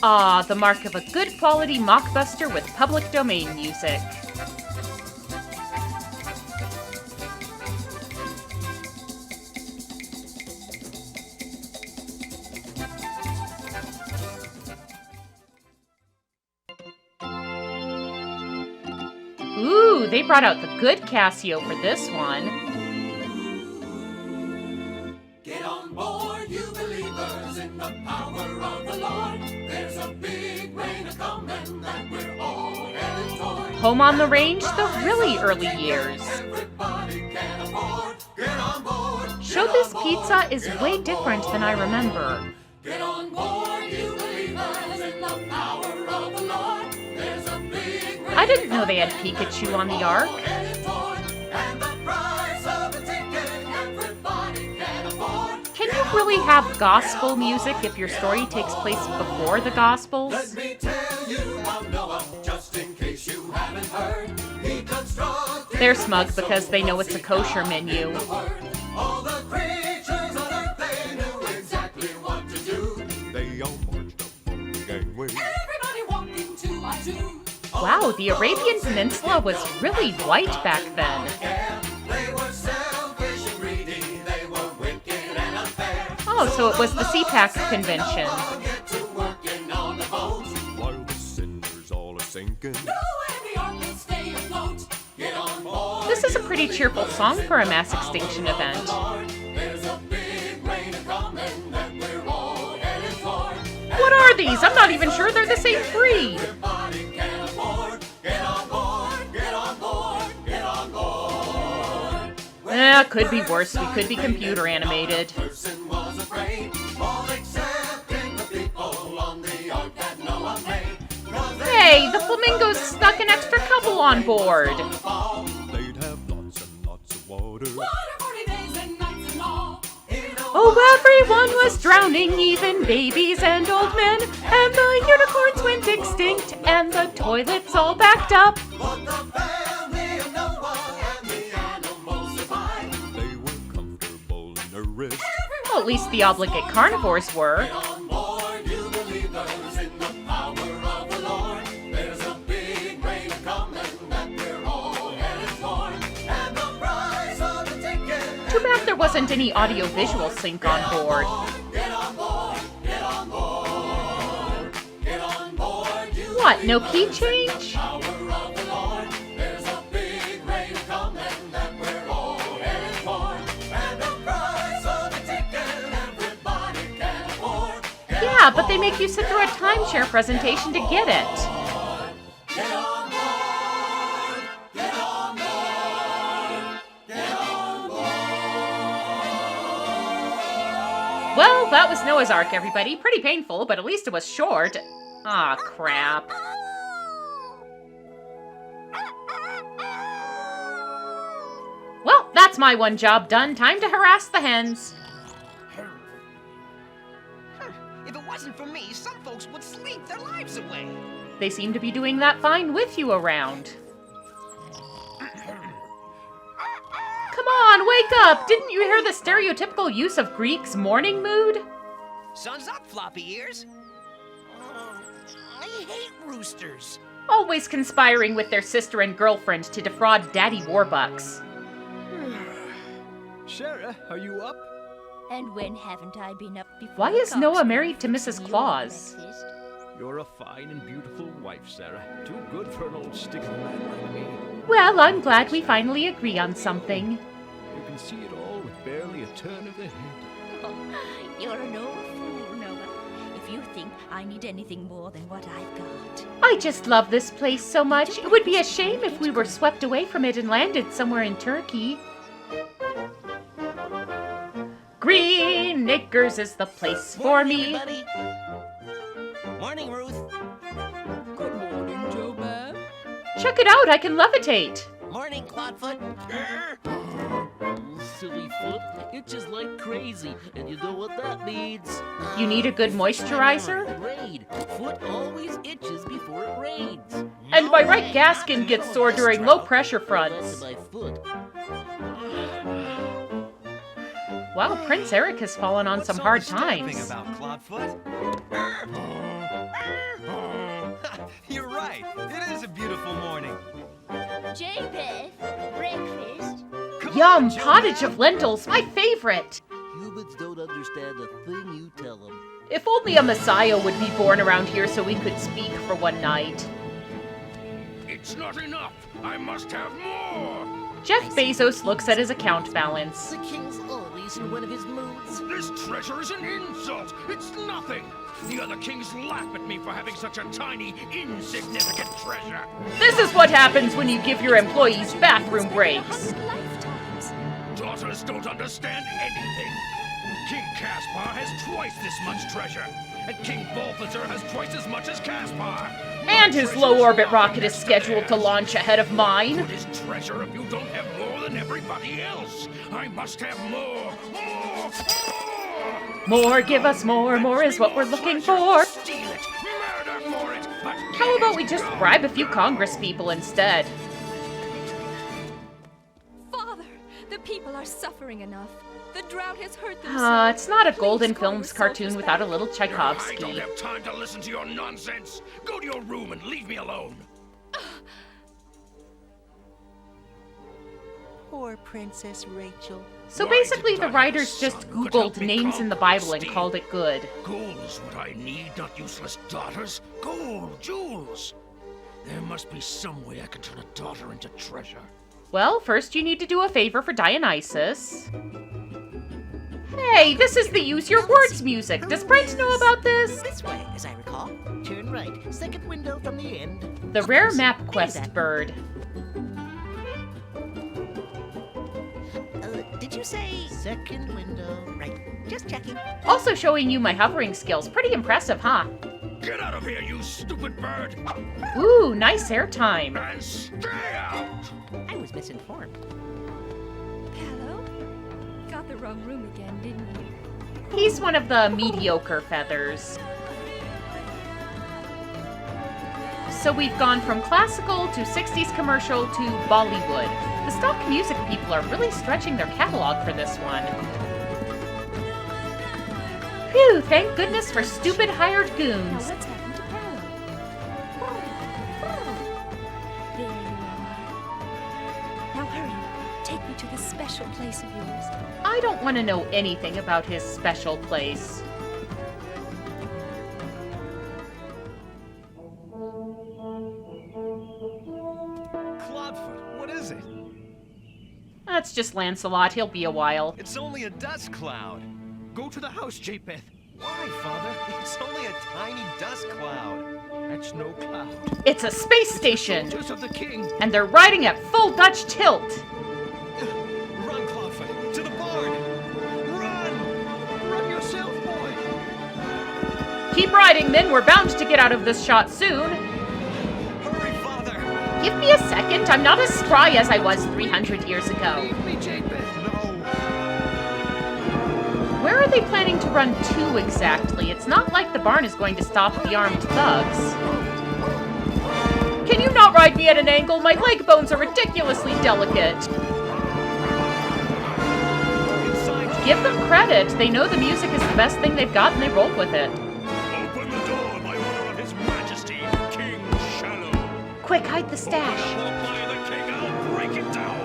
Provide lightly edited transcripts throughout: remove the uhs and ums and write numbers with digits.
Ah, the mark of a good quality mockbuster with public domain music. Ooh, they brought out the good Casio for this one. Get on board, you believers, in the power of the Lord. There's a big rain a-comin' that we're all headed toward. Home on the Range, the really early years. Everybody can afford. Get on board. Show This Pizza is way different than I remember. Get on board, you believers, in the power of the Lord. There's a big rain I didn't know they had Pikachu on the Ark. headed toward. And the price of a ticket everybody can afford. Can you really have gospel music if your story takes place before the Gospels? Let me tell you about Noah, just in case you haven't heard. He constructed They're smug because they know it's a kosher menu. the word. All the creatures on earth, they knew exactly what to do. They all marched up on the gangway. Everybody walking 2 by 2. Wow, the Arabian Peninsula was really white back then. Yeah, they were selfish and greedy. They were wicked and unfair. Oh, so it was the CPAC convention. Get to working on the boat. While the sinners all are sinking. Noah and the ark will stay afloat. Get on board. This is a pretty cheerful song for a mass extinction event. Lord, there's a big rain a-comin' that we're all headed toward. What are these? I'm not even sure they're the same breed. Everybody can afford. Get on board, get on board, get on board. Could be worse. We could be computer animated. Person was afraid, all excepting the people on the ark that Noah made. 'Cause they Hey, the flamingos snuck an extra couple on board. fall. They'd have lots and lots of water. Water 40 days and nights and all. Oh, everyone was drowning, even babies and old men. And the unicorns went extinct, and the toilets all backed up. But the family of Noah and the animals survived. They were comfortable in their rest. Well, at least the obligate carnivores were. Get on board, you believers, in the power of the Lord. There's a big rain a-comin' that we're all headed toward. And the price of the ticket. Too bad there wasn't any audio-visual sync on board. Get on board, get on board, get on board, you What, no key change? power of the Lord. There's a big rain a-comin' that we're all headed toward. And the price of the ticket everybody can afford. Yeah, but they make you sit through a timeshare presentation to get it. Get on board, get on board, get on board. Well, that was Noah's Ark, everybody. Pretty painful, but at least it was short. Ah, crap. Well, that's my one job done. Time to harass the hens. If it wasn't for me, some folks would sleep their lives away. They seem to be doing that fine with you around. Come on, wake up! Didn't you hear the stereotypical use of Greek's morning mood? Sun's up, floppy ears. I hate roosters. Always conspiring with their sister and girlfriend to defraud Daddy Warbucks. Sarah, are you up? And when haven't I been up before? Why is Cox Noah married to from Mrs. your Claus? breakfast? You're a fine and beautiful wife, Sarah. Too good for an old stick-up man like me. Well, I'm glad we finally agree on something. You can see it all with barely a turn of the head. Oh, you're an old fool, Noah. If you think I need anything more than what I've got. I just love this place so much. It would be a shame if we were swept away from it and landed somewhere in Turkey. Green Acres is the place for me. Everybody. Morning, Ruth. Good morning, Joe Man. Check it out, I can levitate. Morning, Clawfoot. Silly foot itches like crazy, and you know what that means. You need a good moisturizer? Rain. Foot always itches before it rains. And my right gaskin gets sore during low pressure fronts. My foot. Wow, Prince Eric has fallen on some hard times. About Clawfoot? You're right. It is a beautiful morning. Japheth, breakfast. Yum, pottage of lentils, my favorite. Humans don't understand a thing you tell them. If only a messiah would be born around here so we could speak for one night. It's not enough. I must have more. Jeff Bezos looks at his account balance. The king's always in one of his moods. This treasure is an insult. It's nothing. The other kings laugh at me for having such a tiny, insignificant treasure. This is what happens when you give your employees bathroom breaks. Lifetimes. Daughters don't understand anything. King Caspar has twice this much treasure, and King Balthazar has twice as much as Caspar. And his low-orbit rocket is scheduled to launch ahead of mine. What is treasure if you don't have more than everybody else? I must have more. More, give us more. More is what we're looking for. Steal it, murder for it. But How about we just bribe a few Congress people instead? Father, the people are suffering enough. The drought has hurt them so. It's not a Please Golden call Films your cartoon soldiers without a back. little I Tchaikovsky. don't have time to listen to your nonsense. Go to your room and leave me alone. Poor Princess Rachel. So Why basically didn't the I writers have a just son who could help Googled me names in the conquer Bible and Steve? called it good. Gold is what I need, not useless daughters. Gold, jewels. There must be some way I can turn a daughter into treasure. Well, first you need to do a favor for Dionysus. Hey, this is the Use Your Words music. Does Brent know about this? This way, as I recall. Turn right. Second window from the end. The rare Upwards. map Hear quest that? bird. Did you say second window? Right. Just checking. Also showing you my hovering skills. Pretty impressive, huh? Get out of here, you stupid bird! Ooh, nice airtime. And stay out! I was misinformed. Hello? Got the wrong room again, didn't you? He's one of the mediocre feathers. So we've gone from classical to 60s commercial to Bollywood. The stock music people are really stretching their catalog for this one. Phew, thank goodness for stupid hired Now goons. what's happened to Paolo? There you are. Now hurry. Take me to this special place of yours. I don't want to know anything about his special place. Cloudfoot, what is it? That's just Lancelot, he'll be a while. It's only a dust cloud. Go to the house, Japheth. Why, Father? It's only a tiny dust cloud. That's no cloud. It's a space station, Soldiers of the king. and they're riding at full Dutch tilt. Run, Cloudfoot, to the barn! Run! Run yourself, boy. Keep riding, then we're bound to get out of this shot soon. Hurry, Father! Give me a second, I'm not as spry as I was 300 years ago. Leave me, Japheth. No! Where are they planning to run to exactly? It's not like the barn is going to stop the armed thugs. Can you not ride me at an angle? My leg bones are ridiculously delicate. Inside! Give them credit. They know the music is the best thing they've got and they roll with it. Open the door by order of His Majesty, King Shallow. Quick, hide the stash. Walk by the king, I'll break it down.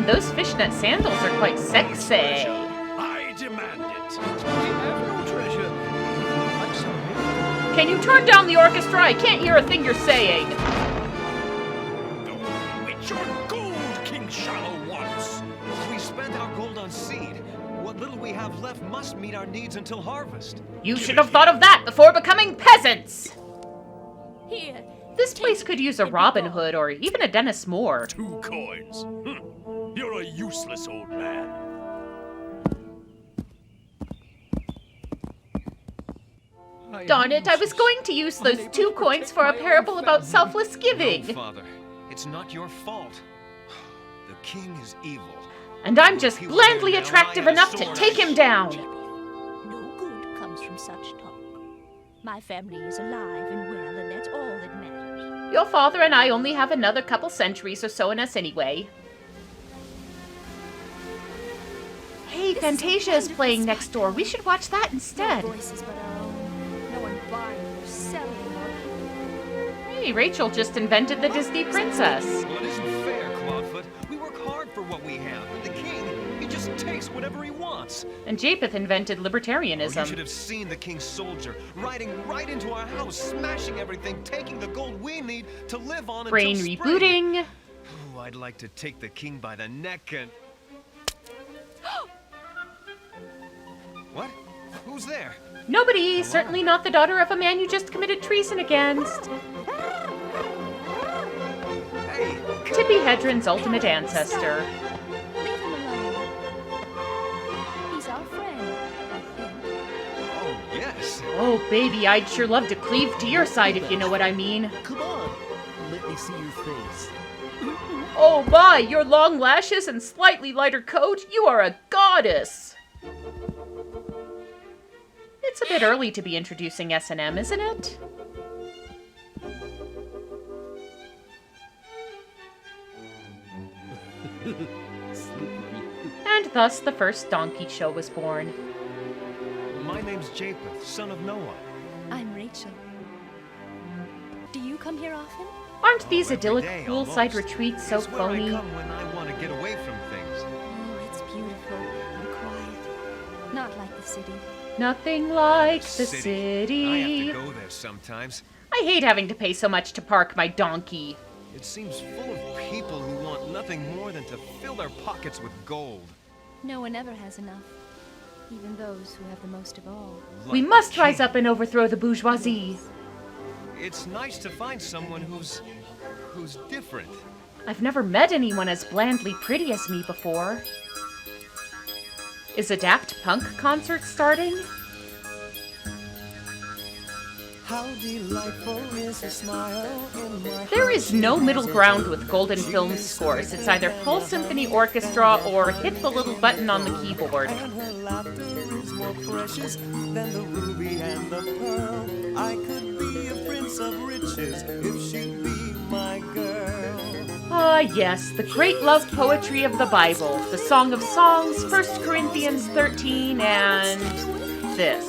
Those fishnet sandals are quite sexy. I demand it. We have no treasure. I'm sorry. Can you turn down the orchestra? I can't hear a thing you're saying. It's your gold King Shallow wants. We spent our gold on seed. What little we have left must meet our needs until harvest. You should have thought of that before becoming peasants. Here. This place could use a Robin Hood or even a Dennis Moore. 2 coins. You're a useless old man. Darn it, I was going to use those 2 coins for a parable about selfless giving. No, Father. It's not your fault. The king is evil. And I'm just blandly attractive enough to take him down. No good comes from such talk. My family is alive and well, and that's all that matters. Your father and I only have another couple centuries or so in us anyway. Hey, Hey, Fantasia is playing next door. We should watch that instead. No voices but our own. No one buying or selling or... Hey, Rachel just invented the Disney princess. Well, it isn't fair, Clawfoot. We work hard for what we have. And the king, he just takes whatever he wants. And Japheth invented You libertarianism. should have seen the king's soldier riding right into our house, smashing everything, taking the gold we need to live on Brain until spring. rebooting. Ooh, I'd like to take the king by the neck and... What? Who's there? Nobody. Certainly not the daughter of a man you just committed treason against. Hey, Tippi Hedren's ultimate ancestor. Leave him alone. He's our friend, I think. oh, yes. Oh, baby, I'd sure love to cleave to your side if you know what I mean. Come on, let me see your face. Oh my, your long lashes and slightly lighter coat, you are a goddess! It's a bit early to be introducing S&M, isn't it? Slippery. And thus the first donkey show was born. My name's Japheth, son of Noah. I'm Rachel. Do you come here often? Aren't these Every idyllic day, poolside almost. retreats so It's where I phony? come when I want to get away from things. Oh, it's beautiful and quiet. Not like the city. Nothing like the I city. have to go there sometimes. I hate having to pay so much to park my donkey. It seems full of people who want nothing more than to fill their pockets with gold. No one ever has enough. Even those who have the most of all. We Like must the rise king. up and overthrow the bourgeoisie. It's nice to find someone who's different. I've never met anyone as blandly pretty as me before. Is a Daft Punk concert starting? How delightful is the smile in my There is no middle ground with Golden Film scores. It's either full symphony orchestra or hit the little button on the keyboard. and her laughter is more precious than the ruby and the pearl. I could be a prince of riches if she'd be my girl. Ah, yes, the great love poetry of the Bible, the Song of Songs, 1 Corinthians 13, and this.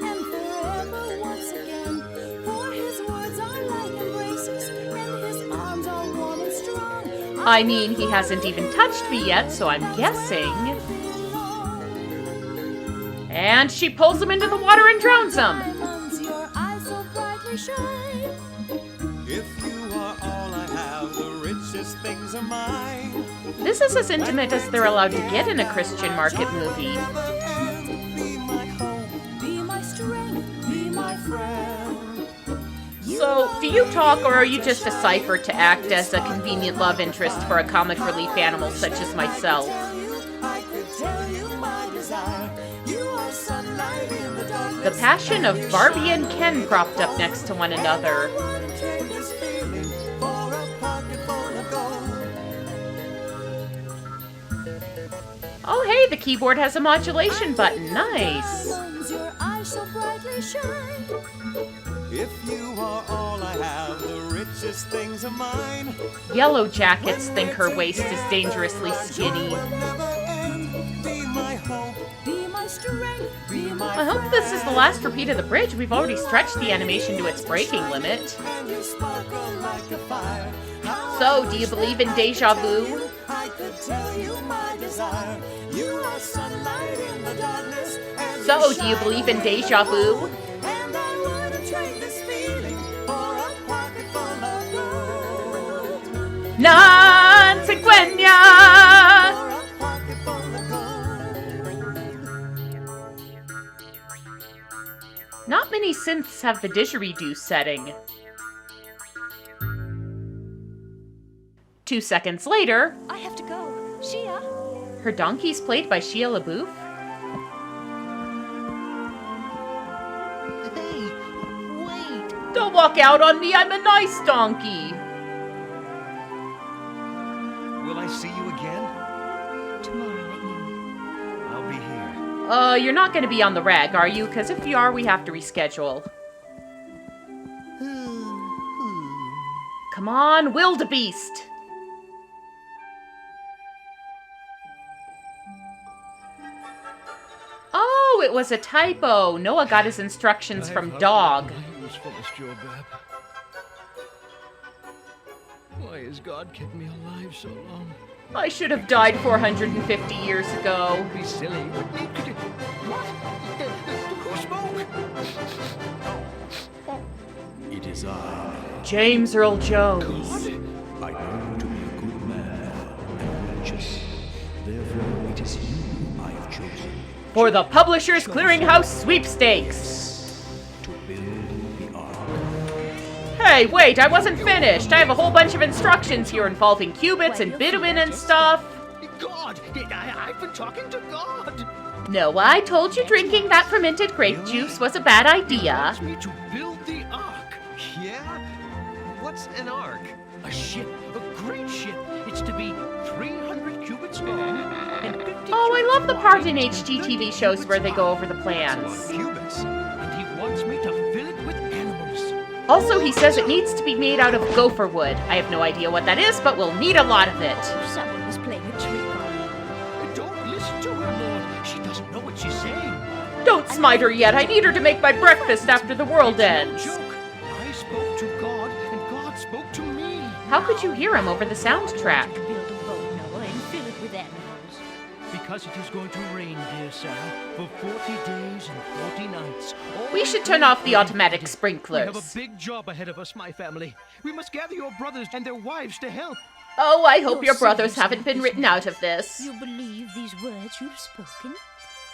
And forever once again. For his words are like embraces, and his arms are warm and strong. I mean, he hasn't even touched me yet, so I'm guessing. And she pulls him into the water and drowns him. Diamonds, your eyes so brightly shine. If you are all I have, the richest things are mine. This is as intimate as they're allowed to get in a Christian market movie. Never end. Be my hope, Be my strength, be my friend. So, do you talk, or are you just a cipher to act as a convenient love interest for a comic relief animal such as myself? I could tell you my desire. You are sunlight in the darkness. The passion of Barbie and Ken propped up next to one another. Wouldn't trade this feeling for a pocket full of gold. Oh hey, the keyboard has a modulation button. Nice. Diamonds, your eyes so brightly shine. If you are all I have, the richest things are mine. Yellow Jackets think her waist is dangerously skinny. Will never end. Be my hope, Be my strength, be my I hope this is the last repeat of the bridge. We've already stretched the animation to its breaking limit. and you sparkle like a fire. How So, do you believe in deja vu? I could tell you my desire. You are sunlight in the darkness. And So, do you believe in deja vu? And I wouldn't trade this feeling for a pocket full of gold. Non sequenia! For a pocket full of gold. Not many synths have the didgeridoo setting. 2 seconds later, I have to go. Shia? her donkey's played by Shia LaBeouf. Hey, wait! Don't walk out on me, I'm a nice donkey. Will I see you again? Tomorrow at noon. I'll be here. You're not gonna be on the rag, are you? Because if you are, we have to reschedule. Come on, wildebeest! Oh, it was a typo. Noah got his instructions from Dog. Why has God kept me alive so long? I should have died 450 years ago. Don't be silly. What? Who spoke? It is I. James Earl Jones. I know to be a good man and righteous. Therefore, it is you I have chosen For the Publishers Clearinghouse Sweepstakes. to build the ark. Hey, wait, I wasn't finished. I have a whole bunch of instructions here involving cubits and bitumen and stuff. God! I've been talking to God! Noah, I told you drinking that fermented grape juice was a bad idea. Wants me to build the ark. Yeah? What's an ark? A ship, a great ship. It's to be 300 cubits long and 50 Oh, I love the cubits part in wide and HGTV 30 shows where they cubits go high. over the That's a lot plans. of cubits. And he wants me to fill it with animals. Also, he says it needs to be made out of gopher wood. I have no idea what that is, but we'll need a lot of it. Someone was playing a trick on me. Don't listen to her, Lord. She doesn't know what she's saying. Don't smite her yet. I need her to make my breakfast after the world No ends. joke. I spoke to God, and God spoke to me. How could you hear him over the soundtrack? To build a boat, Noah, and fill it with animals. Because it is going to rain, dear Sarah, for 40 days and 40 nights. We should turn off the automatic We have a sprinklers. big job ahead of us, my family. We must gather your brothers and their wives to help. Oh, I hope your You're brothers serious haven't about been this, written Noah? out of this. You believe these words you've spoken?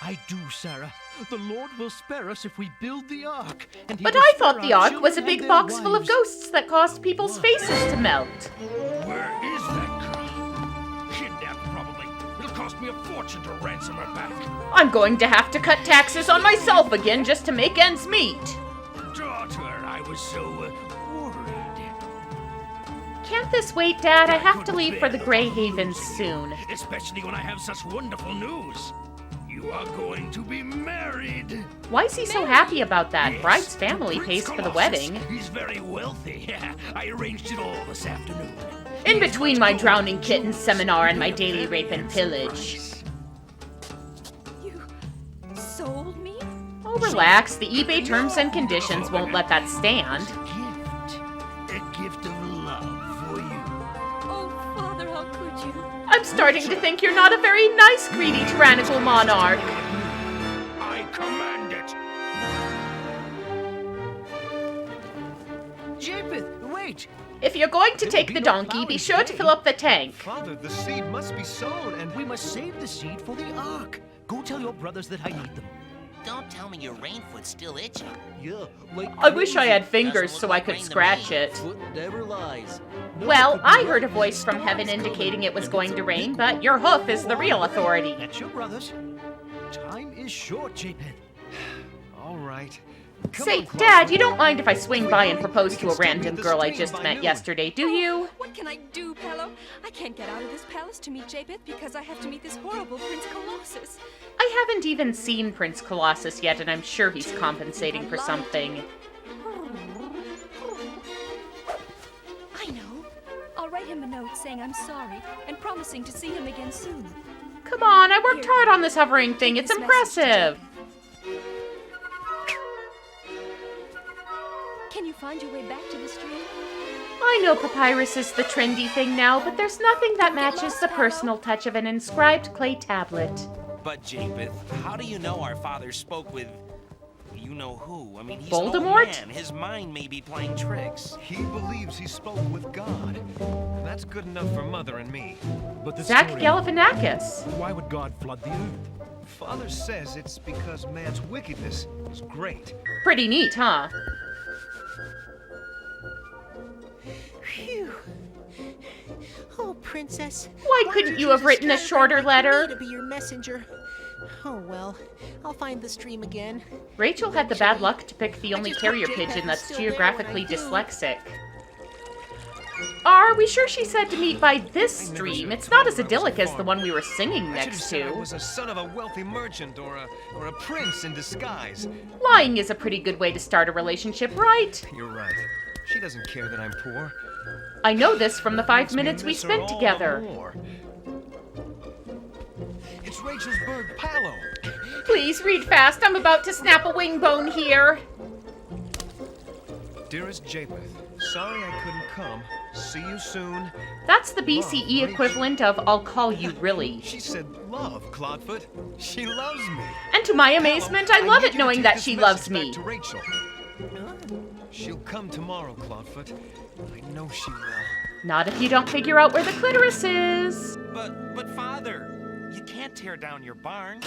I do, Sarah. The Lord will spare us if we build the ark. And he But will I spare thought the our ark was a children big and box their full of wives. ghosts that caused people's faces to melt. Where is that girl? Kidnapped, probably. It'll cost me a fortune to ransom her back. I'm going to have to cut taxes on myself again just to make ends meet. Daughter, I was so worried. Can't this wait, Dad? I have to leave for the Grey Havens soon. Especially when I have such wonderful news. You are going to be married. Why is he so happy about that? Yes, Bride's family to pays Prince for the Colossus. wedding. He's very wealthy. I arranged it all this afternoon. In between my drowning kitten seminar and my daily rape and pillage. You sold me? Oh, relax. The eBay terms and conditions won't let that stand. A gift of love for you. Oh, Father, how could you? I'm starting to think you're not a very nice, greedy, tyrannical monarch. I command it. Japheth, wait! If you're going to There take will the be no donkey, be plowing sure to today. fill up the tank. Father, the seed must be sown, and We must save the seed for the ark. Go tell your brothers that I need them. Don't tell me your rainfoot's still itchy. Yeah, like I wish I had Doesn't fingers look so I like could rain to scratch me. it. Foot never lies. No, Well, it could be I heard a right. voice from heaven indicating it was going to rain, but your hoof is the real authority. That's your brothers. Time is short, Japheth. all right. Come Say, on, Close. Dad, you don't mind if I swing by and propose to a random girl I just met yesterday, do you? What can I do, Pello? I can't get out of this palace to meet Japheth because I have to meet this horrible Prince Colossus. I haven't even seen Prince Colossus yet, and I'm sure he's compensating for something. I know. I'll write him a note saying I'm sorry and promising to see him again soon. Come on, I worked hard on this hovering thing. It's This message to impressive. Japheth. Can you find your way back to the stream? I know papyrus is the trendy thing now, but there's nothing that matches the personal touch of an inscribed clay tablet. But, Japheth, how do you know our father spoke with you know who? I mean, he's Voldemort? an old man. His mind may be playing tricks. He believes he spoke with God. That's good enough for Mother and me. But the Zach story- Galifianakis. Why would God flood the earth? Father says it's because man's wickedness is great. Pretty neat, huh? Phew. Oh, Princess. Why couldn't you have written a shorter letter? to be your messenger. Oh, well. I'll find the stream again. Rachel had the bad luck to pick the only carrier pigeon that's geographically dyslexic. Are we sure she said to meet by this stream? It's not as idyllic as the one we were singing I should have next said I to. was a son of a wealthy merchant or a prince in disguise. Lying is a pretty good way to start a relationship, right? You're right. She doesn't care that I'm poor. I know this from the 5 Makes me minutes we miss her spent all the together. more. It's Rachel's bird, Palo. Please read fast. I'm about to snap a wing bone here. Dearest Japheth, sorry I couldn't come. See you soon. That's the BCE equivalent of I'll call you really. She said love, Clawfoot. She loves me. And to my amazement, I love need it you to knowing take that this she message loves back me. to Rachel. She'll come tomorrow, Clawfoot. I know she will. Not if you don't figure out where the clitoris is. But Father, you can't tear down your barn.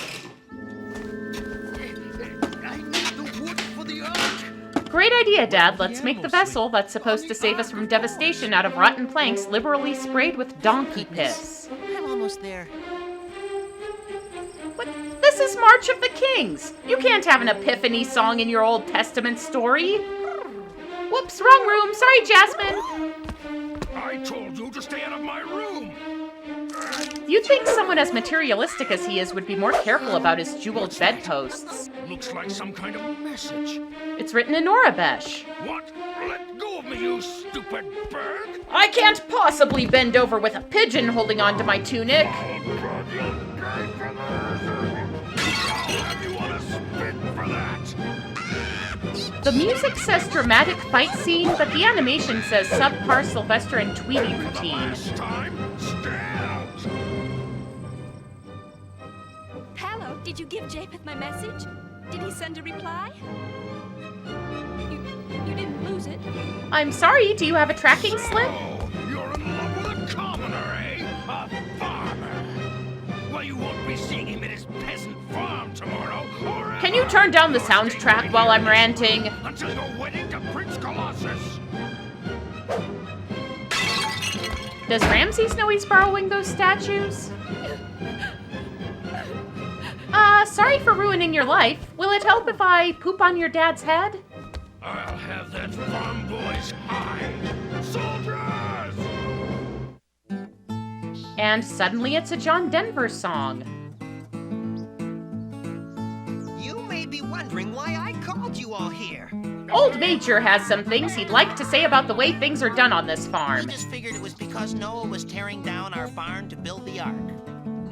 I need the wood for the ark. Great idea, Dad. Let's make the vessel that's supposed to save us from devastation out of rotten planks liberally sprayed with donkey piss. I'm almost there. What? This is March of the Kings. You can't have an epiphany song in your Old Testament story. Whoops, wrong room. Sorry, Jasmine. I told you to stay out of my room! You'd think someone as materialistic as he is would be more careful about his jeweled bedposts. Looks like some kind of message. It's written in Orabesh. What? Let go of me, you stupid bird! I can't possibly bend over with a pigeon holding onto my tunic. You want to spit for that? The music says dramatic fight scene, but the animation says subpar Sylvester and Tweety routine. Last time, stay out! Palo, did you give Japheth my message? Did he send a reply? You didn't lose it? I'm sorry, do you have a tracking slip? Oh, you're in love with a commoner, eh? A farmer. Well, you won't be seeing him at his peasant farm tomorrow, or Can you turn down the soundtrack while I'm ranting? until your wedding to Prince Colossus. Does Ramses know he's borrowing those statues? Sorry for ruining your life. Will it help if I poop on your dad's head? I'll have that farm boy's hide. Soldiers! And suddenly it's a John Denver song. You may be wondering why I called you all here. Old Major has some things he'd like to say about the way things are done on this We farm. just figured it was because Noah was tearing down our barn to build the ark.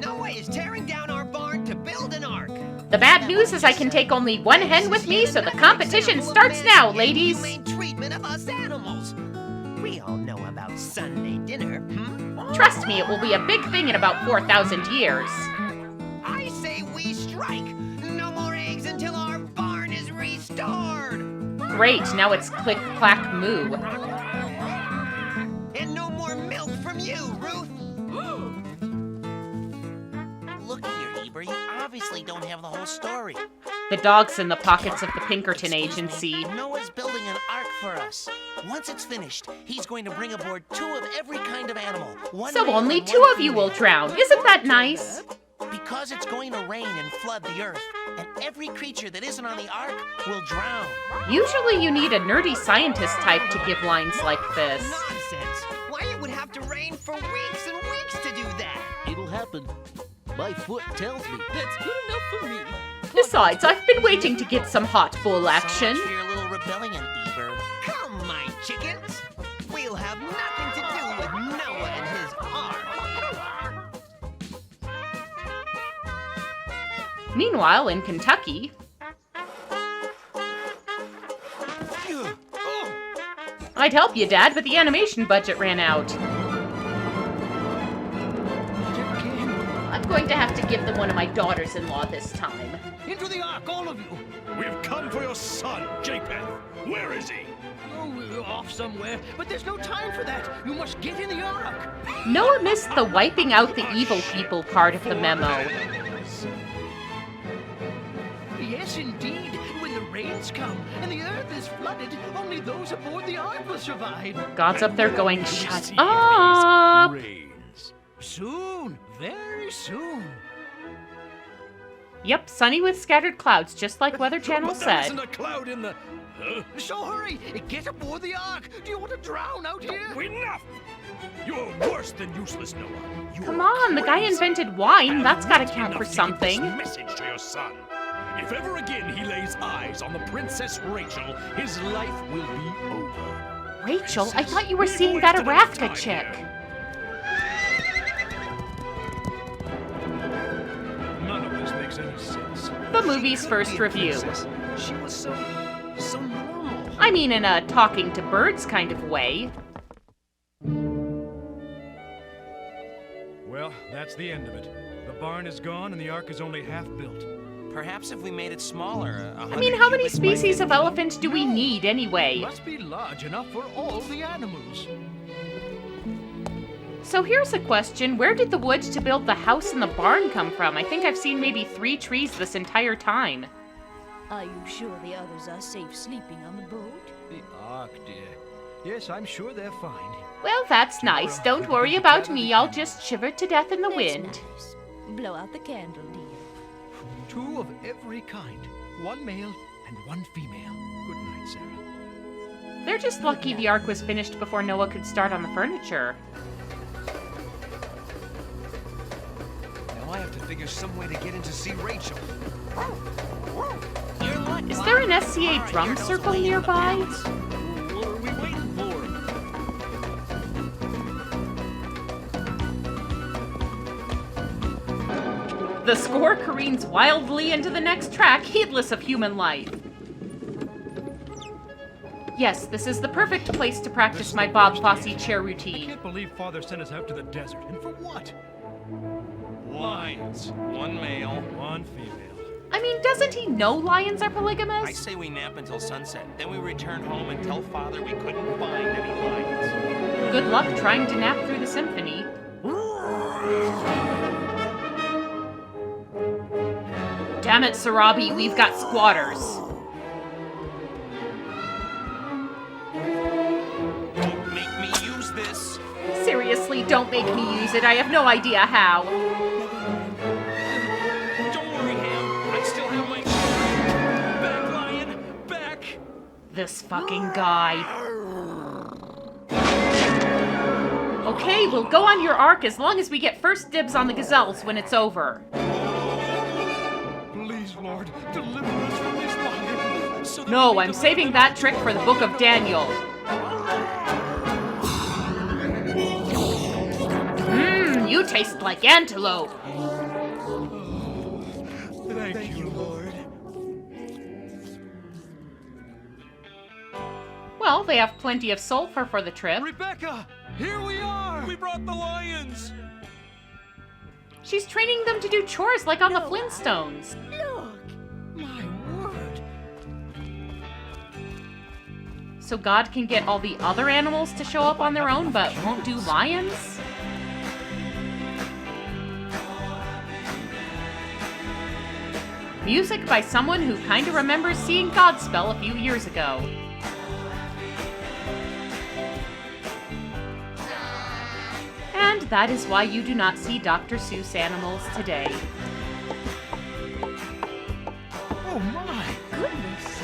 Noah is tearing down our barn to build an ark. The bad news is I can take only one hen with me, so the competition starts now, ladies. Humane treatment of us animals. We all know about Sunday dinner, Trust me, it will be a big thing in about 4,000 years. I say we strike. No more eggs until our barn is restored. Great, now it's click, clack, moo. And no more milk from you, Ruth. Look here, Eber, you obviously don't have the whole story. The dog's in the pockets of the Pinkerton Agency. Noah's building an ark for us. Once it's finished, he's going to bring aboard 2 of every kind of animal. One So male only and 2 one of you female. will drown. Isn't that nice? Because it's going to rain and flood the earth, and every creature that isn't on the ark will drown. Usually you need a nerdy scientist type to give lines like this. Nonsense. Why, it would have to rain for weeks and weeks to do that. It'll happen. My foot tells me. That's good enough for me. Besides, I've been waiting to get some hot bull action. So much for your little rebellion, Eber. Come, my chickens. We'll have nothing to do with Noah and his ark. Meanwhile, in Kentucky, I'd help you, Dad, but the animation budget ran out. I'm going to have to give them one of my daughters-in-law this time. Into the ark, all of you. We've come for your son, Japheth. Where is he? Oh, we're off somewhere, but there's no time for that. You must get in the ark. Noah missed the wiping out the evil people part of the memo. Yes, indeed. When the rains come and the earth is flooded, only those aboard the ark will survive. God's up there going, shut up! Rains. Soon, very soon. Yep, sunny with scattered clouds, just like Weather Channel But there isn't said. a cloud in the... So hurry, get aboard the ark. Do you want to drown out here? Enough! You're worse than useless, Noah. You're Come on, the guy crazy. invented wine. And That's gotta not count for enough to give something. this message to your son. If ever again he lays eyes on the Princess Rachel, his life will be over. Rachel, I thought you were We've seeing that wasted enough Arafka time chick. here. makes any sense. The movie's first review. She was so normal. I mean, in a talking to birds kind of way. Well, that's the end of it. The barn is gone and the ark is only half built. Perhaps if we made it smaller. I mean, how many species of elephant do we need anyway? Must be large enough for all the animals. So here's a question. Where did the wood to build the house and the barn come from? I think I've seen maybe 3 trees this entire time. Are you sure the others are safe sleeping on the boat? The ark, dear. Yes, I'm sure they're fine. Well, that's nice. Don't worry about me. I'll just shiver to death in the That's wind. nice. Blow out the candle, dear. 2 of every kind. 1 male and 1 female. Good night, Sarah. They're just lucky the ark was finished before Noah could start on the furniture. Now I have to figure some way to get in to see Rachel. Is there an SCA drum circle nearby? What are we waiting for? The score careens wildly into the next track, heedless of human life. Yes, this is the perfect place to practice my Bob Fosse chair I routine. can't believe Father sent us out to the desert. And for what? Lions. 1 male. 1 female. I mean, doesn't he know lions are I polygamous? say we nap until sunset. Then we return home and tell Father we couldn't find any lions. Good luck trying to nap through the symphony. Damn it, Sarabi, we've got squatters. Don't make me use this. Seriously, don't make me use it. I have no idea how. Don't worry, Ham. I still have my back, lion. Back. This fucking guy. Okay, we'll go on your ark as long as we get first dibs on the gazelles when it's over. Please, Lord, deliver us from this lion. So that No, we I'm can saving that trick for the Book of Daniel. You taste like antelope. Thank you, Lord. Well, they have plenty of sulfur for the trip. Rebecca, here we are. We brought the lions. She's training them to do chores like on the Flintstones. Look! My word. So God can get all the other animals to show up on their own, but won't do lions? Music by someone who kinda remembers seeing Godspell a few years ago. And that is why you do not see Dr. Seuss animals today. Oh my. Goodness!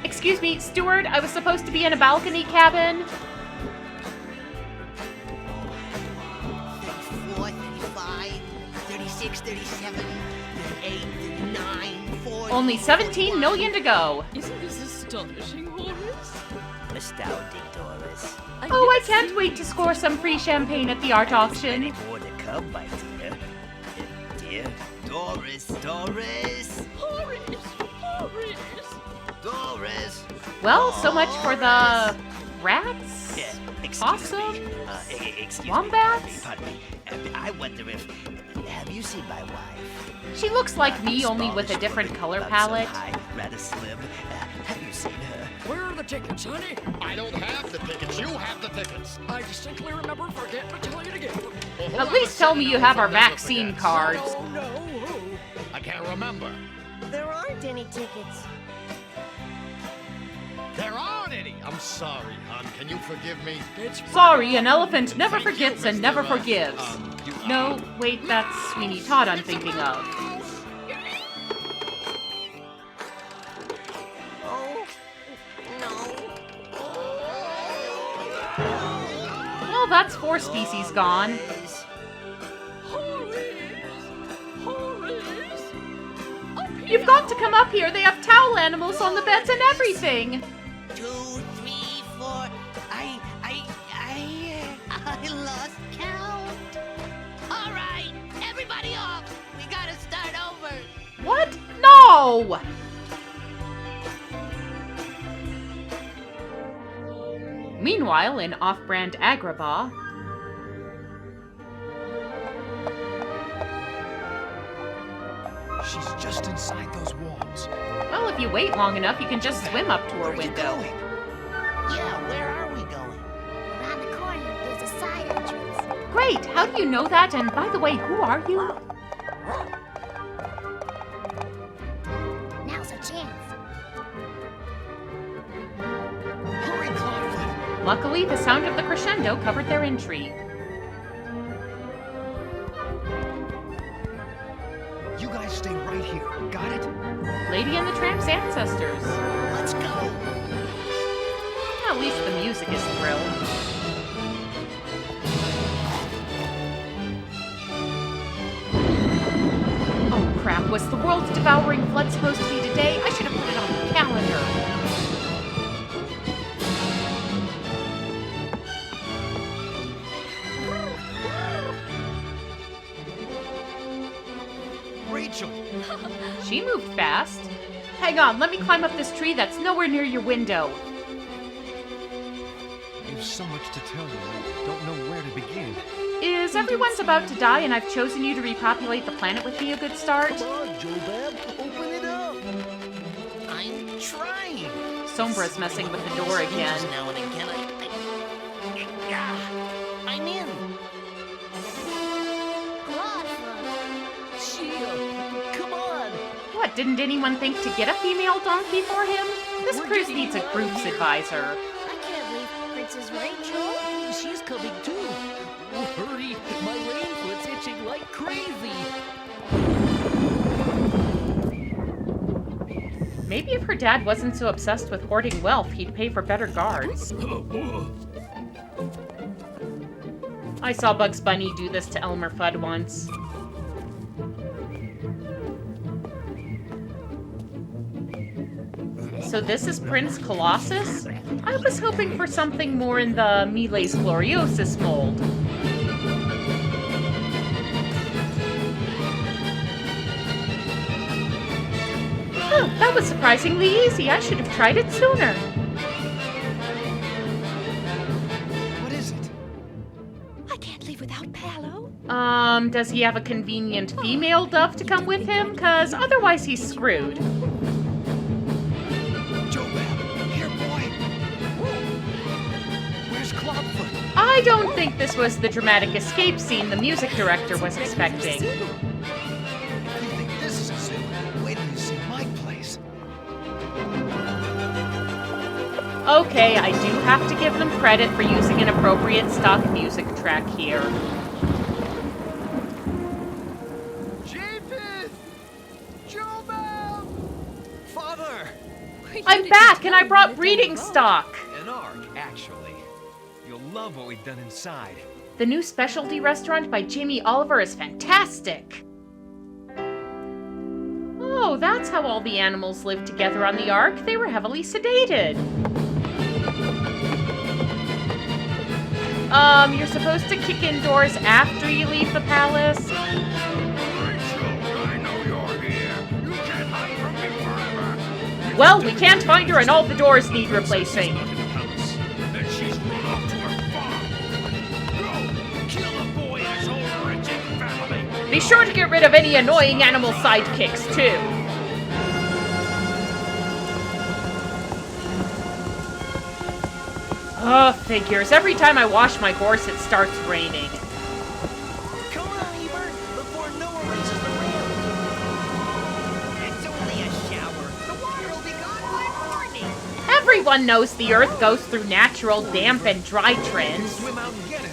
Excuse me, steward, I was supposed to be in a balcony cabin. 34, 35, 36, 37, 38, 39, 40. Only 17 million to go. Isn't this astonishing, Horace? Astounding, Doris. Oh, I can't wait to score some free champagne at the art auction. More to come, my dear. Dear Doris, Doris, Horace! Horace! Doris. Well, so much for the rats? Yeah, excuse Possum? me. Excuse Wombats? me. Pardon me. I wonder if... Have you seen my wife? She looks like me, only with a different color palette. High, rather slim. Have you seen her? Where are the tickets, honey? I don't have the tickets. You have the tickets. I distinctly remember forgetting to tell you to get them. At least tell me you have our vaccine cards. Oh, no. I can't remember. There aren't any tickets. There aren't any. I'm sorry, hon. Can you forgive me? It's Sorry, an elephant never Thank you, forgets and Mr. never forgives. No, wait, that's Sweeney Todd I'm thinking of. Oh, no. Well, that's 4 species gone. You've got to come up here. They have towel animals on the beds and everything. 2, 3, 4. I lost count. All right, everybody off. We gotta start over. Ow! Meanwhile, in off-brand Agrabah... She's just inside those walls. Well, if you wait long enough, you can just swim up to her window. Yeah, where are we going? Around the corner, there's a side entrance. Great! How do you know that? And by the way, who are you? Now's our chance. Hurry, Clawfoot! Luckily, the sound of the crescendo covered their entry. You guys stay right here, got it? Lady and the Tramp's ancestors. Let's go. At least the music is thrilled. Oh crap, was the world's devouring flood supposed to be today? I should have put it on the calendar. Rachel! She moved fast. Hang on, let me climb up this tree that's nowhere near your window. There's so much to tell you, I don't know where to begin. Is everyone's about to die and I've chosen you to repopulate the planet with me a good start? Come on, Jobab, open it up. I'm trying. Sombra's messing with the door again. Now and again, I'm in. Come on. What, didn't anyone think to get a female donkey for him? This cruise needs a group's advisor. I can't leave Princess Rachel. She's coming too. Hurry, my rainfoot's itching like crazy. Maybe if her dad wasn't so obsessed with hoarding wealth, he'd pay for better guards. I saw Bugs Bunny do this to Elmer Fudd once. So this is Prince Colossus? I was hoping for something more in the Miles Gloriosus mold. Oh, that was surprisingly easy. I should have tried it sooner. What is it? I can't leave without Palo. Does he have a convenient female dove to come with him? 'Cause otherwise he's screwed. Jobab, here, boy! Where's Clawfoot? I don't think this was the dramatic escape scene the music director was expecting. If you think this is a zoo, wait till you see my place. Okay, I do have to give them credit for using an appropriate stock music track here. Japheth! Jobab! Father! I'm back, and I brought breeding stock! An ark, actually. You'll love what we've done inside. The new specialty restaurant by Jamie Oliver is fantastic! Oh, that's how all the animals lived together on the Ark. They were heavily sedated. You're supposed to kick in doors after you leave the palace? Rachel, I know you're here. You can't hide from me forever. Well, we can't find her and all the doors need replacing. Not in the palace. Then she's run off to her farm. Go, kill the boy and his whole wretched family. Be sure to get rid of any annoying animal sidekicks, too. Ugh, figures. Every time I wash my horse, it starts raining. Come on, Ebert, before Noah reaches the rim. It's only a shower. The water will be gone by morning. Everyone knows the Earth goes through natural damp and dry trends. Swim out and get it.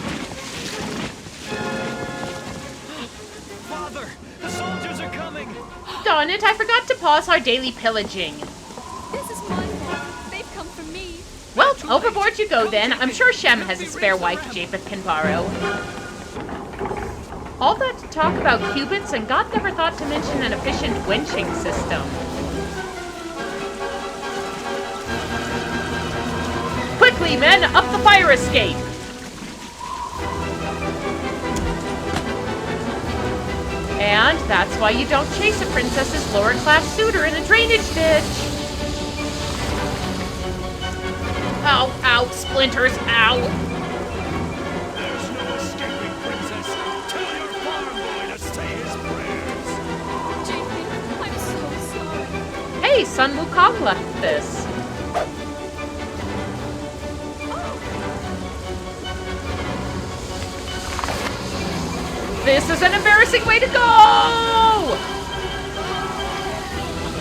Father, the soldiers are coming. Darn it, I forgot to pause our daily pillaging. This is my fault. They've come for me. Well, overboard you go then. I'm sure Shem has a spare wife Japheth can borrow. All that talk about cubits, and God never thought to mention an efficient wenching system. Quickly, men, up the fire escape! And that's why you don't chase a princess's lower-class suitor in a drainage ditch. Ow, ow, splinters, ow. There's no escaping, princess. Tell your farm boy to say his prayers. JP, I'm so sorry. Hey, Sun Wukong left this. This is an embarrassing way to go!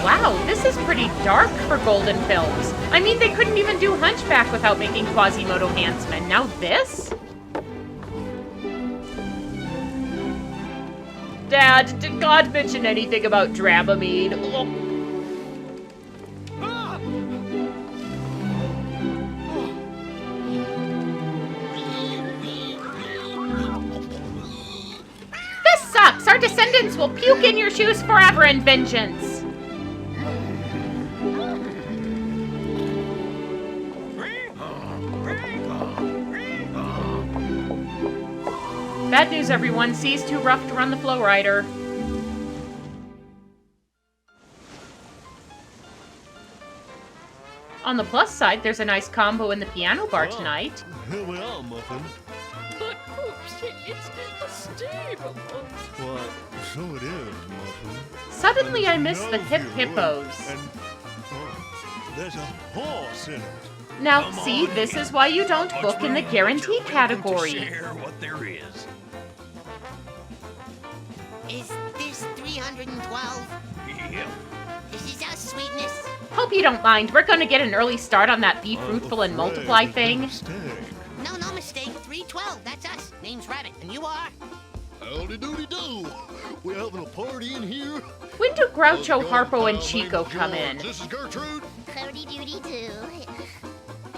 Wow, this is pretty dark for Golden Films. I mean, they couldn't even do Hunchback without making Quasimodo handsome. Now this? Dad, did God mention anything about Dramamine? Ugh. This sucks! Our descendants will puke in your shoes forever in vengeance! Bad news, everyone. Sea's too rough to run the flow rider. On the plus side, there's a nice combo in the piano bar tonight. Here we are, Muffin. But Poopsie, it's a stable. Why, so it is, Muffin. Suddenly I miss the hip hippos. And, oh, there's a horse in it. Now, see, this is why you don't book in the guarantee category. Share what there is. Is this 312? Yep. This is our sweetness. Hope you don't mind. We're gonna get an early start on that Be Fruitful and Multiply thing. No, no mistake. 312. That's us. Name's Rabbit. And you are? Howdy doody do. We're having a party in here. When do Groucho, Harpo, and Chico come in? This is Gertrude. Howdy doody do.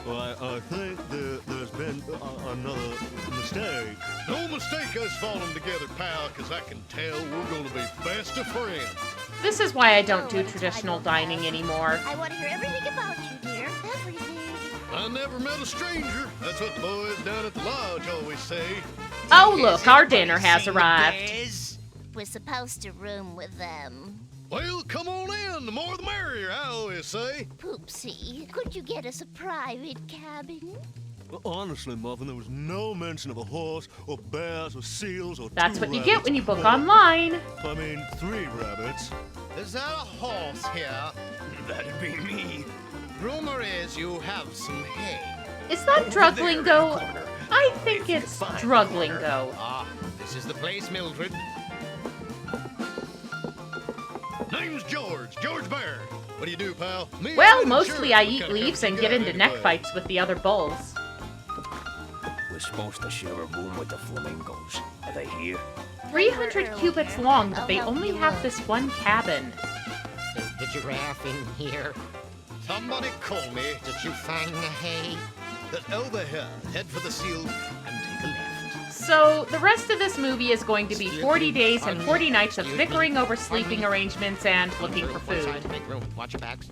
Well, I think there's been another mistake. No mistake us falling together, pal, because I can tell we're going to be best of friends. This is why I don't do traditional dining anymore. I want to hear everything about you, dear. Everything. I never met a stranger. That's what the boys down at the lodge always say. Oh, look, our dinner has arrived. We're supposed to room with them. Well, come on in. The more the merrier, I always say. Poopsie, could you get us a private cabin? Well, honestly, Muffin, there was no mention of a horse, or bears, or seals, or That's two what you rabbits. get when you book online. I mean, 3 rabbits. Is there a horse here? That'd be me. Rumor is you have some hay. Is that drug lingo? I think it's drug lingo. Ah, this is the place, Mildred. Name's George Bear. What do you do, pal? Me, Well, I'm mostly sure I what eat kind of leaves company and you get got into neck anyway? fights with the other bulls. We're supposed to share a room with the flamingos. Are they here? 300 cubits long, but they only have this one cabin. Is the giraffe in here? Somebody call me. Did you find the hay? That over here. Head for the seals and take a left. So, the rest of this movie is going to be 40 days and 40 nights of bickering over sleeping arrangements and looking for One side food. to make room. Watch your backs.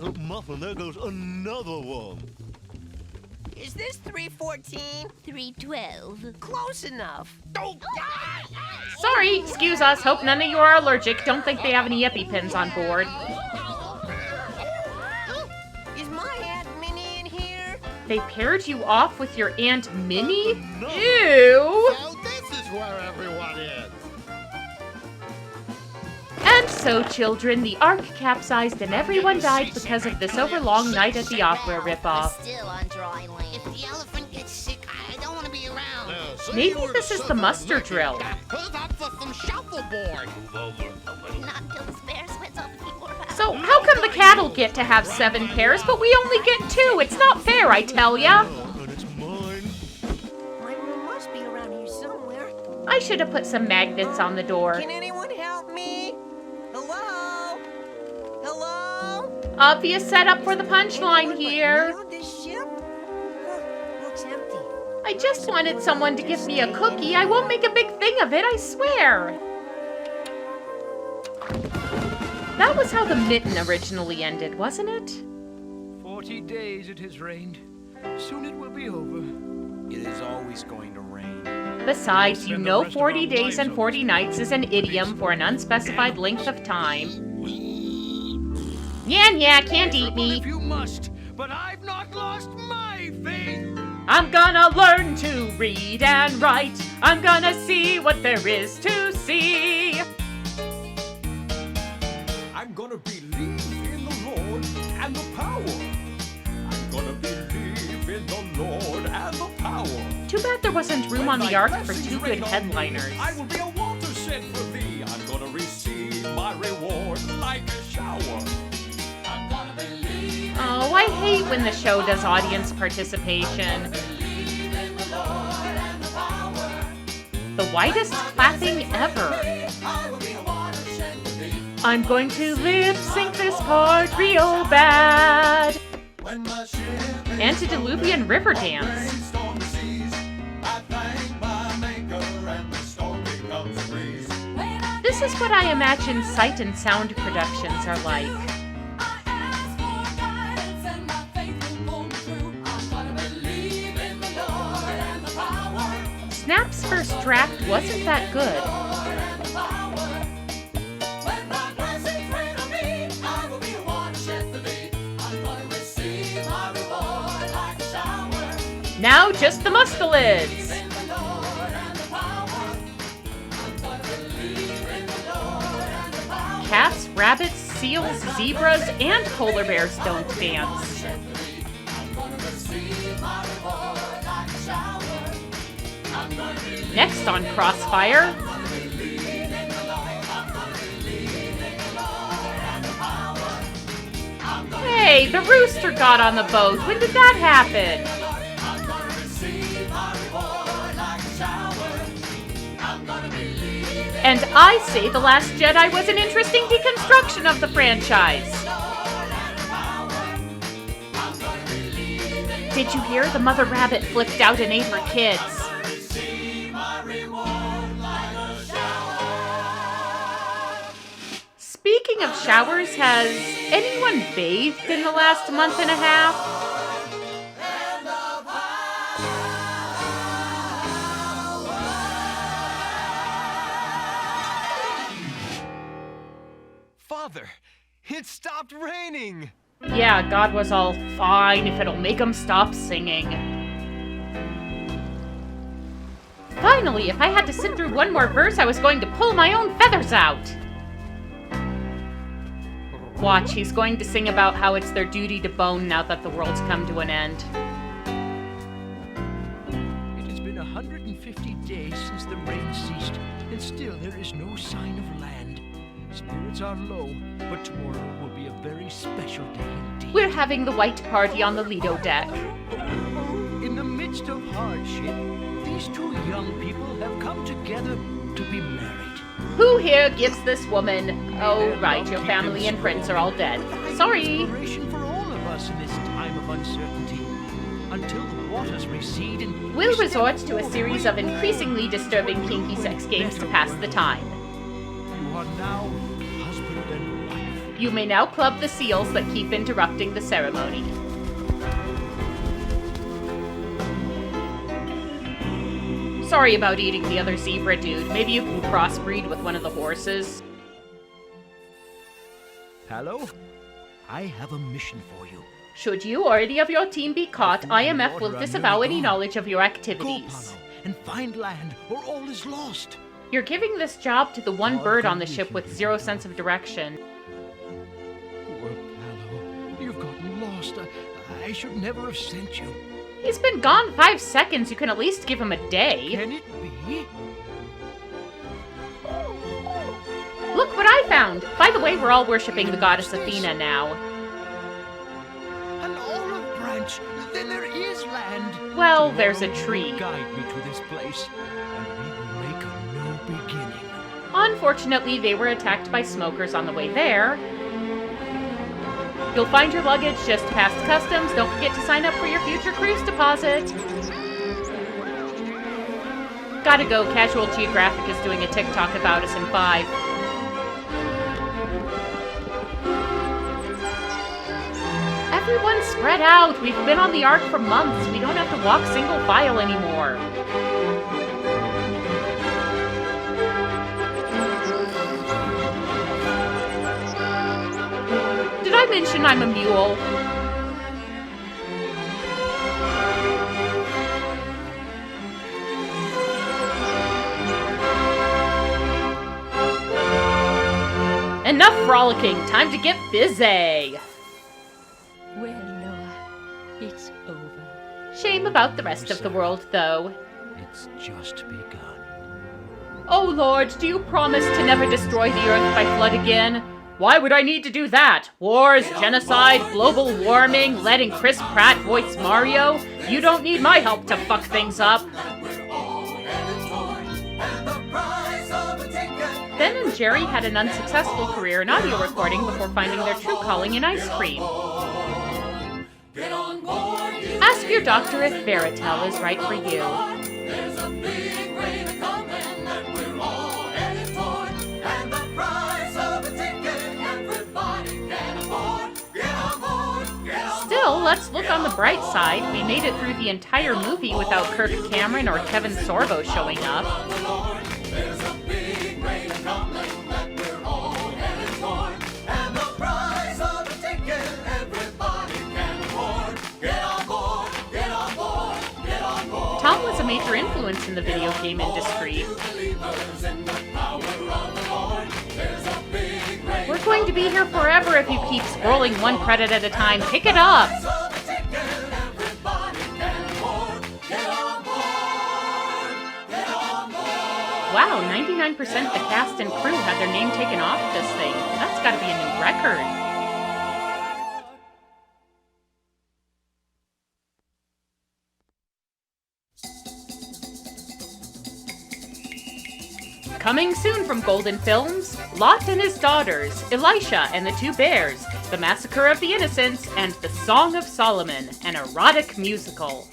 Oh, Muffin, there goes another one. Is this 314? 312. Close enough. Oh, Sorry, excuse us. Hope none of you are allergic. Don't think they have any EpiPens on board. Is my Aunt Minnie in here? They paired you off with your Aunt Minnie? No. Ew! so this is where everyone is. And so, children, the Ark capsized and everyone died because of this overlong night at the opera ripoff. Still on dry land. If the elephant gets sick, I don't want to be around. Now, say Maybe you were to this is the suffer muster wicked drill. death. Put up for some shuffleboard. Move over a little. Not until this bear sweats off the floor. So, how come the cattle get to have 7 pairs, but we only get 2? It's not fair, I tell ya. Oh, and it's mine. My room must be around here somewhere. I should have put some magnets on the door. Can anyone help me? Hello? Hello? Obvious setup for the punchline here. On this ship? Looks empty. I just wanted someone to give me a cookie. I won't make a big thing of it, I swear. That was how the mitten originally ended, wasn't it? 40 days it has rained. Soon it will be over. It is always going to rain. Besides, you know 40 days and 40 nights is an idiom for an unspecified length of time. Yeah, can't eat me. If you must, but I've not lost my faith. I'm gonna learn to read and write. I'm gonna see what there is to see. I'm gonna believe in the Lord and the power. I'm gonna believe in the Lord and the power. Too bad there wasn't room on the ark for two good headliners. I will be a watershed for thee. I'm gonna receive my reward like a shower. I'm gonna believe. Oh, I hate when the show does audience participation. The widest clapping ever. I'm going to lip sync this part real bad. Antediluvian river dance. This is what I imagine sight and sound productions are like. Snap's first draft wasn't that good. Now just the mustelids. Cats, rabbits, seals, zebras, and polar bears don't dance. Next on Crossfire. Hey, the rooster got on the boat. When did that happen? And I say The Last Jedi was an interesting deconstruction of the franchise. Did you hear? The mother rabbit flipped out and ate her kids. Speaking of showers, has anyone bathed in the last month and a half? Father, it stopped raining! Yeah, God was all fine if it'll make him stop singing. Finally, if I had to sit through one more verse, I was going to pull my own feathers out. Watch, he's going to sing about how it's their duty to bone now that the world's come to an end. It has been 150 days since the rain ceased, and still there is no sign of land. Spirits are low, but tomorrow will be a very special day indeed. We're having the white party on the Lido deck. In the midst of hardship, these two young people have come together to be married. Who here gives this woman? Oh, right, your family and friends are all dead. Sorry. Inspiration for all of us in this time of uncertainty. Until the waters recede and We'll resort to a series of increasingly disturbing kinky sex games to pass the time. You are now husband and wife. You may now club the seals that keep interrupting the ceremony. Sorry about eating the other zebra, dude. Maybe you can crossbreed with one of the horses. Hello? I have a mission for you. Should you or any of your team be caught, IMF will disavow any knowledge of your Go, activities. Apollo, and find land, or all is lost. You're giving this job to the one bird on the ship with zero sense of direction. Poor Apollo, you've gotten lost. I should never have sent you. He's been gone 5 seconds. You can at least give him a day. Can it be? Look what I found! By the way, we're all worshipping the goddess Athena now. An olive branch! Then there is land! Well, there's a tree. Guide me to this place, and we will make a new beginning. Unfortunately, they were attacked by smokers on the way there. You'll find your luggage just past customs. Don't forget to sign up for your future cruise deposit. Gotta go, Casual Geographic is doing a TikTok about us in 5. Everyone spread out. We've been on the Ark for months. We don't have to walk single file anymore. mention I'm a mule. Enough frolicking, time to get busy. Well, Noah, it's over. Shame about the rest of the world, though. It's just begun. Oh Lord, do you promise to never destroy the earth by flood again? Why would I need to do that? Wars, genocide, global warming, letting Chris Pratt voice Mario? You don't need my help to fuck things up. Ben and Jerry had an unsuccessful career in audio recording before finding their true calling in ice cream. Ask your doctor if Veritel is right for you. Still, let's look on the bright side. We made it through the entire movie without Kirk Cameron or Kevin Sorbo showing up. Tom was a major influence in the video game industry. We're going to be here forever if you keep scrolling one credit at a time. Pick it up! Wow, 99% of the cast and crew had their name taken off this thing. That's gotta be a new record. Coming soon from Golden Films, Lot and His Daughters, Elisha and the Two Bears, The Massacre of the Innocents, and The Song of Solomon, an erotic musical.